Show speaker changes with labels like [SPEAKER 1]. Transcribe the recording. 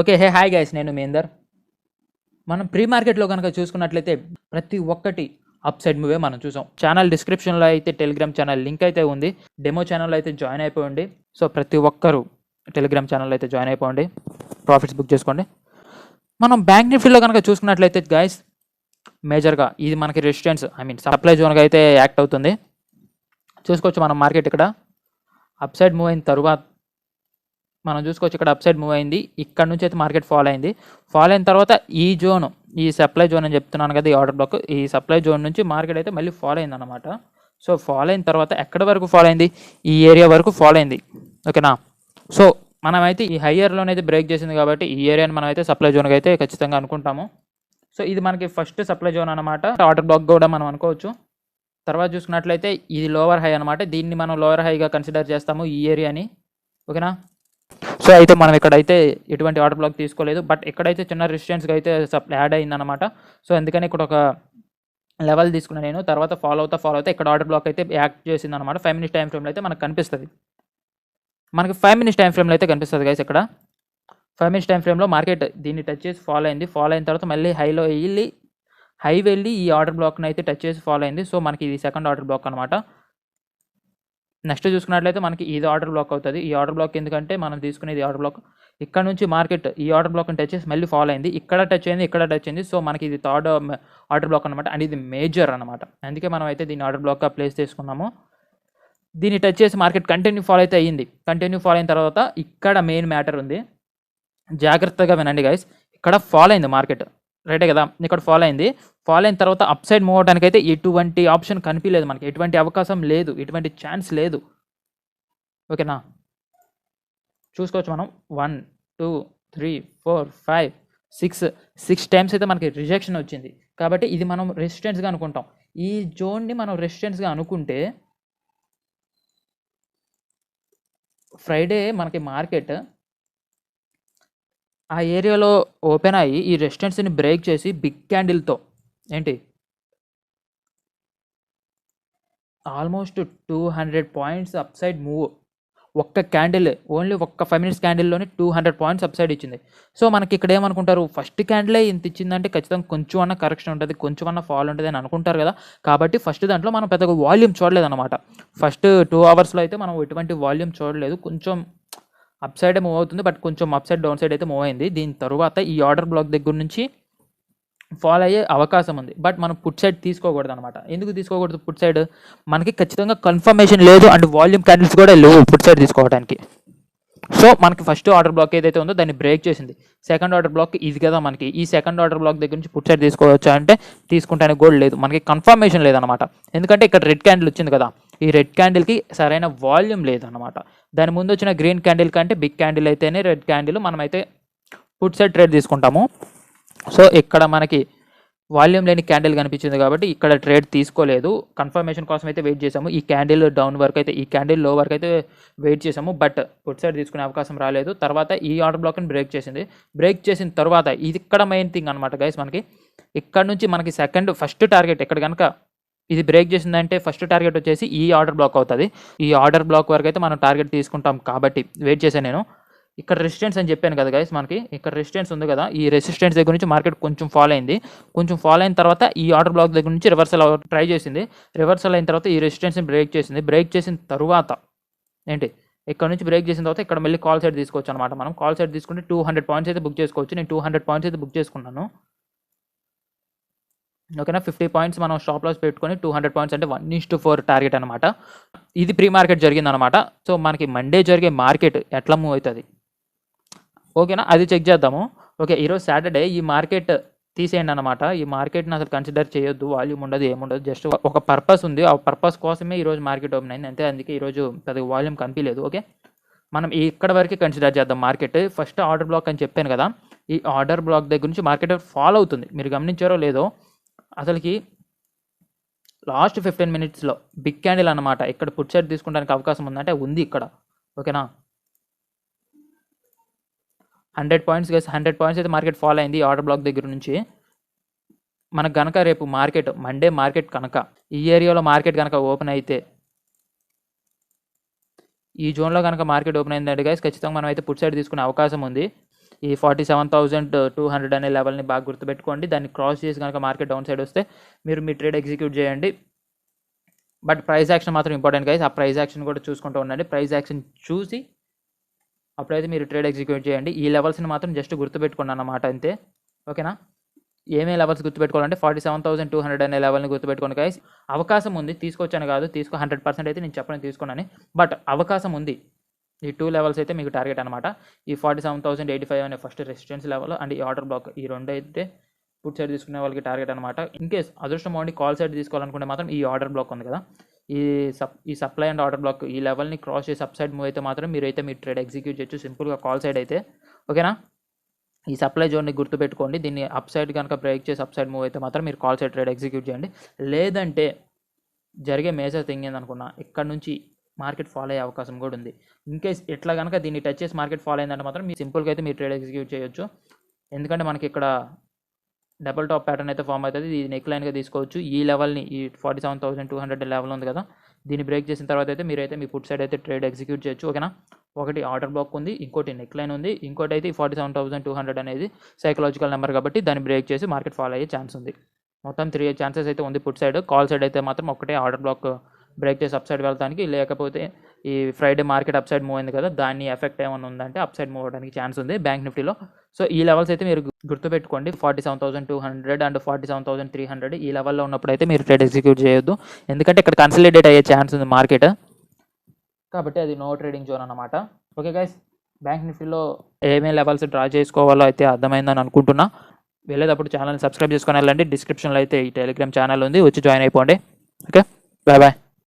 [SPEAKER 1] Okay. Hi guys, నేను మహేందర్. మనం pre మార్కెట్‌లో గనక చూసుకున్నట్లయితే ప్రతి ఒక్కటి అప్ సైడ్ మూవే మనం చూసాం. ఛానల్ డిస్క్రిప్షన్‌లో అయితే టెలిగ్రామ్ ఛానల్ లింక్ అయితే ఉంది. డెమో ఛానల్‌లో అయితే జాయిన్ అయిపోండి. సో, ప్రతి ఒక్కరు టెలిగ్రామ్ ఛానల్‌లో అయితే జాయిన్ అయిపోండి. ప్రాఫిట్స్ బుక్ చేసుకోండి. మనం బ్యాంక్ నిఫ్టీలో గనక చూసుకున్నట్లయితే గైస్ మేజర్‌గా ఇది మనకి రెసిస్టెన్స్ సప్లై జోన్‌గా అయితే యాక్ట్ అవుతుంది. చూసుకోవచ్చు మనం మార్కెట్ ఇక్కడ అప్ సైడ్ మూవ్ అయిన తరువాత మనం చూసుకోవచ్చు ఇక్కడ అప్ సైడ్ మూవ్ అయింది. ఇక్కడ నుంచి అయితే మార్కెట్ ఫాల్ అయింది. ఫాల్ అయిన తర్వాత ఈ జోన్, ఈ సప్లై జోన్ అని చెప్తున్నాను కదా, ఈ ఆర్డర్ బ్లాక్, ఈ సప్లై జోన్ నుంచి మార్కెట్ అయితే మళ్ళీ ఫాల్ అయింది అనమాట. సో ఫాల్ అయిన తర్వాత ఎక్కడి వరకు ఫాల్ అయింది? ఈ ఏరియా వరకు ఫాల్ అయింది. ఓకేనా? సో మనమైతే ఈ హయ్యర్లోనైతే బ్రేక్ చేసింది కాబట్టి ఈ ఏరియాని మనం అయితే సప్లై జోన్గా అయితే ఖచ్చితంగా అనుకుంటాము. సో ఇది మనకి ఫస్ట్ సప్లై జోన్ అనమాట. ఆర్డర్ బ్లాక్ కూడా మనం అనుకోవచ్చు. తర్వాత చూసుకున్నట్లయితే ఇది లోవర్ హై అనమాట. దీన్ని మనం లోవర్ హైగా కన్సిడర్ చేస్తాము ఈ ఏరియాని. ఓకేనా? సో అయితే మనం ఇక్కడైతే ఎటువంటి ఆర్డర్ బ్లాక్ తీసుకోలేదు. బట్ ఇక్కడైతే చిన్న రెసిస్టెన్స్గా అయితే యాడ్ అయిందనమాట. సో అందుకని ఇక్కడ ఒక లెవెల్ తీసుకున్నాను నేను. తర్వాత ఫాలో అవుతా ఇక్కడ ఆర్డర్ బ్లాక్ అయితే యాక్ట్ చేసింది అనమాట. 5 మినిట్స్ టైం ఫ్రేమ్లో అయితే మనకు కనిపిస్తుంది. మనకి 5 మినిట్స్ టైం ఫ్రేమ్లో అయితే కనిపిస్తుంది గైస్. ఇక్కడ 5 మినిట్స్ టైం ఫ్రేమ్లో మార్కెట్ దీన్ని టచ్ చేసి ఫాలో అయింది. ఫాలో అయిన తర్వాత మళ్ళీ హై వెళ్ళి ఈ ఆర్డర్ బ్లాక్ని అయితే టచ్ చేసి ఫాలో అయింది. సో మనకి ఇది సెకండ్ ఆర్డర్ బ్లాక్ అనమాట. నెక్స్ట్ చూసుకున్నట్లయితే మనకి ఇది ఆర్డర్ బ్లాక్ అవుతుంది. ఈ ఆర్డర్ బ్లాక్ ఎందుకంటే మనం తీసుకునేది ఆర్డర్ బ్లాక్ ఇక్కడ నుంచి మార్కెట్ ఈ ఆర్డర్ బ్లాక్ని టచ్ చేసి మళ్ళీ ఫాలో అయింది. ఇక్కడ టచ్ అయింది, ఇక్కడ టచ్ అయింది. సో మనకి ఇది థర్డ్ ఆర్డర్ బ్లాక్ అనమాట. అండ్ ఇది మేజర్ అనమాట. అందుకే మనం అయితే దీన్ని ఆర్డర్ బ్లాక్గా ప్లేస్ చేసుకున్నాము. దీన్ని టచ్ చేసి మార్కెట్ కంటిన్యూ ఫాలో అయితే అయ్యింది. కంటిన్యూ ఫాలో అయిన తర్వాత ఇక్కడ మెయిన్ మ్యాటర్ ఉంది. జాగ్రత్తగా వినండి గైస్. ఇక్కడ ఫాలో అయింది మార్కెట్, రైటే కదా? ఇక్కడ ఫాలో అయింది. ఫాలో అయిన తర్వాత అప్ సైడ్ మూవ్ అవడానికి అయితే ఎటువంటి ఆప్షన్ కనిపించలేదు మనకి. ఎటువంటి అవకాశం లేదు, ఎటువంటి ఛాన్స్ లేదు. ఓకేనా? చూసుకోవచ్చు మనం 1 2 3 4 5 6 టైమ్స్ అయితే మనకి రిజెక్షన్ వచ్చింది. కాబట్టి ఇది మనం రెసిస్టెన్స్గా అనుకుంటాం. ఈ జోన్ని మనం రెసిస్టెన్స్గా అనుకుంటే ఫ్రైడే మనకి మార్కెట్ ఆ ఏరియాలో ఓపెన్ అయ్యి ఈ రెసిస్టెన్స్ని బ్రేక్ చేసి బిగ్ క్యాండిల్తో almost 200 points up side move. ఒక్క క్యాండిల్, ఓన్లీ ఒక్క 5 మినిట్స్ క్యాండిల్లోనే 200 పాయింట్స్ అప్ సైడ్ ఇచ్చింది. సో మనకి ఇక్కడ ఏమనుకుంటారు, ఫస్ట్ క్యాండిలే ఇంత ఇచ్చిందంటే ఖచ్చితంగా కొంచెం అన్న కరెక్షన్ ఉంటుంది, కొంచెం అన్న ఫాల్ ఉంటుంది అని అనుకుంటారు కదా. కాబట్టి ఫస్ట్ దాంట్లో మనం పెద్దగా వాల్యూమ్ చూడలేదు అనమాట. ఫస్ట్ 2 అవర్స్లో అయితే మనం ఎటువంటి వాల్యూమ్ చూడలేదు. కొంచెం అప్ సైడ్ మూవ్ అవుతుంది, బట్ కొంచెం అప్ సైడ్ డౌన్ సైడ్ అయితే మూవ్ అయింది. దీని తర్వాత ఈ ఆర్డర్ బ్లాక్ దగ్గర నుంచి ఫాల్ అయ్యే అవకాశం ఉంది. బట్ మనం పుట్ సైడ్ తీసుకోకూడదు అనమాట. ఎందుకు తీసుకోకూడదు పుట్ సైడ్? మనకి ఖచ్చితంగా కన్ఫర్మేషన్ లేదు అండ్ వాల్యూమ్ క్యాండిల్స్ కూడా లేవు పుట్ సైడ్ తీసుకోవడానికి. సో మనకి ఫస్ట్ ఆర్డర్ బ్లాక్ ఏదైతే ఉందో దాన్ని బ్రేక్ చేసింది. సెకండ్ ఆర్డర్ బ్లాక్ ఇది కదా మనకి. ఈ సెకండ్ ఆర్డర్ బ్లాక్ దగ్గర నుంచి పుట్ సైడ్ తీసుకోవచ్చా అంటే తీసుకుంటానికి కూడా లేదు, మనకి కన్ఫర్మేషన్ లేదనమాట. ఎందుకంటే ఇక్కడ రెడ్ క్యాండిల్ వచ్చింది కదా, ఈ రెడ్ క్యాండిల్కి సరైన వాల్యూమ్ లేదనమాట. దాని ముందు వచ్చిన గ్రీన్ క్యాండిల్ కంటే బిగ్ క్యాండిల్ అయితేనే రెడ్ క్యాండిల్ మనమైతే పుట్ సైడ్ ట్రేడ్ తీసుకుంటాము. సో ఇక్కడ మనకి వాల్యూమ్ లేని క్యాండిల్ కనిపించింది కాబట్టి ఇక్కడ ట్రేడ్ తీసుకోలేదు. కన్ఫర్మేషన్ కోసం అయితే వెయిట్ చేసాము. ఈ క్యాండిల్ డౌన్ వరకు అయితే, ఈ క్యాండిల్ లో వరకు అయితే వెయిట్ చేసాము. బట్ పుట్ సైడ్ తీసుకునే అవకాశం రాలేదు. తర్వాత ఈ ఆర్డర్ బ్లాక్ని బ్రేక్ చేసింది. బ్రేక్ చేసిన తర్వాత ఇది ఇక్కడ మెయిన్ థింగ్ అనమాట గైస్. మనకి ఇక్కడ నుంచి మనకి ఫస్ట్ టార్గెట్ ఇక్కడ కనుక ఇది బ్రేక్ చేసిందంటే ఫస్ట్ టార్గెట్ వచ్చేసి ఈ ఆర్డర్ బ్లాక్ అవుతుంది. ఈ ఆర్డర్ బ్లాక్ వరకు అయితే మనం టార్గెట్ తీసుకుంటాం కాబట్టి వెయిట్ చేశాను నేను. ఇక్కడ రెసిస్టెన్స్ అని చెప్పాను కదా గైస్, మనకి ఇక్కడ రెసిస్టెన్స్ ఉంది కదా. ఈ రెసిస్టెన్స్ దగ్గర నుంచి మార్కెట్ కొంచెం ఫాల్ అయింది. కొంచెం ఫాల్ అయిన తర్వాత ఈ ఆర్డర్ బ్లాక్ దగ్గర నుంచి రివర్సల్ ట్రై చేసింది. రివర్సల్ అయిన తర్వాత ఈ రెసిస్టెన్స్ని బ్రేక్ చేసింది. బ్రేక్ చేసిన తర్వాత ఇక్కడ నుంచి బ్రేక్ చేసిన తర్వాత ఇక్కడ మళ్ళీ కాల్ సైడ్ తీసుకోవచ్చు అనమాట. మనం కాల్ సైడ్ తీసుకుంటే 200 పాయింట్స్ అయితే బుక్ చేసుకోవచ్చు. నేను 200 పాయింట్స్ అయితే బుక్ చేసుకున్నాను. ఓకేనా? 50 పాయింట్స్ మనం స్టాప్ లాస్ పెట్టుకొని 200 పాయింట్స్ అంటే 1:4 టార్గెట్ అనమాట. ఇది ప్రీ మార్కెట్ జరిగిందనమాట. సో మనకి మండే జరిగే మార్కెట్ ఎట్లా మూవ్ అవుతుంది, ఓకేనా, అది చెక్ చేద్దాము. ఓకే, ఈరోజు సాటర్డే. ఈ మార్కెట్ తీసేయండి అనమాట. ఈ మార్కెట్ని అసలు కన్సిడర్ చేయొద్దు. వాల్యూమ్ ఉండదు, ఏముండదు. జస్ట్ ఒక పర్పస్ ఉంది. ఆ పర్పస్ కోసమే ఈరోజు మార్కెట్ ఓపెన్ అయింది అంతే. అందుకే ఈరోజు పెద్దగా వాల్యూమ్ కనిపించలేదు. ఓకే, మనం ఇక్కడ వరకు కన్సిడర్ చేద్దాం మార్కెట్. ఫస్ట్ ఆర్డర్ బ్లాక్ అని చెప్పాను కదా, ఈ ఆర్డర్ బ్లాక్ దగ్గర నుంచి మార్కెట్ ఫాలో అవుతుంది. మీరు గమనించారో లేదో, అసలుకి లాస్ట్ 15 మినిట్స్లో బిగ్ క్యాండిల్ అనమాట. ఇక్కడ పుట్ సైడ్ తీసుకోవడానికి అవకాశం ఉందంటే ఉంది ఇక్కడ. ఓకేనా? 100 పాయింట్స్ గైస్, 100 పాయింట్స్ అయితే మార్కెట్ ఫాలో అయింది ఆర్డర్ బ్లాక్ దగ్గర నుంచి. మనకు కనుక రేపు మార్కెట్ మండే మార్కెట్ కనుక ఈ ఏరియాలో మార్కెట్ కనుక ఓపెన్ అయితే, ఈ జోన్లో కనుక మార్కెట్ ఓపెన్ అయిందంటే గైస్ ఖచ్చితంగా మనం అయితే పుట్ సైడ్ తీసుకునే అవకాశం ఉంది. ఈ 47,200 అనే లెవెల్ని బాగా గుర్తుపెట్టుకోండి. దాన్ని క్రాస్ చేసి కనుక మార్కెట్ డౌన్ సైడ్ వస్తే మీరు మీ ట్రేడ్ ఎగ్జిక్యూట్ చేయండి. బట్ ప్రైస్ యాక్షన్ మాత్రం ఇంపార్టెంట్ గైస్. ఆ ప్రైస్ యాక్షన్ కూడా చూసుకుంటూ ఉండండి. ప్రైస్ యాక్షన్ చూసి అప్పుడైతే మీరు ట్రేడ్ ఎగ్జిక్యూట్ చేయండి. ఈ లెవెల్స్ని మాత్రం జస్ట్ గుర్తుపెట్టుకోండి అన్నమాట, అంతే. ఓకేనా? ఏమేమి లెవెల్స్ గుర్తుపెట్టుకోవాలంటే 47,200 అనే లెవెల్ని గుర్తుపెట్టుకోండి గైస్. అవకాశం ఉంది, తీసుకొచ్చాను కాదు, 100% అయితే నేను చెప్పని తీసుకున్నాను, బట్ అవకాశం ఉంది. ఈ 2 లెవెల్స్ అయితే మీకు టార్గెట్ అనమాట. ఈ 47,085 అనే ఫస్ట్ రెసిస్టెన్స్ లెవెల్ అండ్ ఈ ఆర్డర్ బ్లాక్, ఈ రెండు అయితే పుట్ సైడ్ తీసుకునే వాళ్ళకి టార్గెట్ అనమాట. ఇన్ కేస్ అదృష్టం బాగుండి కాల్ సైడ్ తీసుకోవాలనుకుంటే మాత్రం ఈ ఆర్డర్ బ్లాక్ ఉంది కదా, ఈ సప్లై అండ్ ఆర్డర్ బ్లాక్ ఈ లెవెల్ని క్రాస్ చేసి అప్ సైడ్ మూవ్ అయితే మాత్రం మీరైతే మీ ట్రేడ్ ఎగ్జిక్యూట్ చేయొచ్చు సింపుల్గా కాల్ సైడ్ అయితే. ఓకేనా? ఈ సప్లై జోన్ని గుర్తుపెట్టుకోండి. దీన్ని అప్ సైడ్ కనుక బ్రేక్ చేసి అప్ సైడ్ మూవ్ అయితే మాత్రం మీరు కాల్ సైడ్ ట్రేడ్ ఎగ్జిక్యూట్ చేయండి. లేదంటే జరిగే మేజర్ థింగ్ ఏందనుకున్నా, ఇక్కడ నుంచి మార్కెట్ ఫాలో అయ్యే అవకాశం కూడా ఉంది. ఇన్ కేస్ ఎట్లా కనుక దీన్ని టచ్ చేసి మార్కెట్ ఫాలో అయిందంటే మాత్రం మీరు సింపుల్గా అయితే మీరు ట్రేడ్ ఎగ్జిక్యూట్ చేయొచ్చు. ఎందుకంటే మనకి ఇక్కడ డబుల్ టాప్ ప్యాటర్న్ అయితే ఫామ్ అవుతుంది. ఇది నెక్ లైన్గా తీసుకోవచ్చు. ఈ లెవెల్ని, ఈ 47,200 లెవెల్ ఉంది కదా, దీన్ని బ్రేక్ చేసిన తర్వాత అయితే మీరైతే మీ పుట్ సైడ్ అయితే ట్రేడ్ ఎగ్జిక్యూట్ చేయొచ్చు. ఓకేనా? ఒకటి ఆర్డర్ బ్లాక్ ఉంది, ఇంకోటి నెక్ లైన్ ఉంది, ఇంకోటి అయితే ఈ 47,200 అనేది సైకలాజికల్ నెంబర్ కాబట్టి దాన్ని బ్రేక్ చేసి మార్కెట్ ఫాలో అయ్యే ఛాన్స్ ఉంది. మొత్తం 3 ఛాన్సెస్ అయితే ఉంది పుట్ సైడ్. కాల్ సైడ్ అయితే మాత్రం ఒకటే ఆర్డర్ బ్లాక్ బ్రేక్ చేసి అప్ సైడ్ వెళ్తానికి, లేకపోతే ఈ Friday market up side move అయింది కదా, దాన్ని ఎఫెక్ట్ ఏమైనా ఉందంటే అప్ సైడ్ మూవ్ అవడానికి ఛాన్స్ ఉంది బ్యాంక్ నిఫ్టీలో. సో ఈ లెవెల్స్ అయితే మీరు గుర్తుపెట్టుకోండి. 47,200 అండ్ 47,300 ఈ లెవెల్లో ఉన్నప్పుడు అయితే మీరు ట్రేడ్ ఎగ్జిక్యూట్ చేయొద్దు. ఎందుకంటే ఇక్కడ కన్సలిడేట్ అయ్యే ఛాన్స్ ఉంది మార్కెట్, కాబట్టి అది నో ట్రేడింగ్ జోన్ అన్నమాట. ఓకే గైస్, బ్యాంక్ నిఫ్టీలో ఏమేమి లెవెల్స్ డ్రా చేసుకోవాలో అయితే అర్థమైందని అనుకుంటున్నా. వెళ్ళేటప్పుడు ఛానల్ని సబ్స్క్రైబ్ చేసుకొని వెళ్ళండి. డిస్క్రిప్షన్లో అయితే ఈ టెలిగ్రామ్ ఛానల్ ఉంది, వచ్చి జాయిన్ అయిపోండి. Okay, bye bye.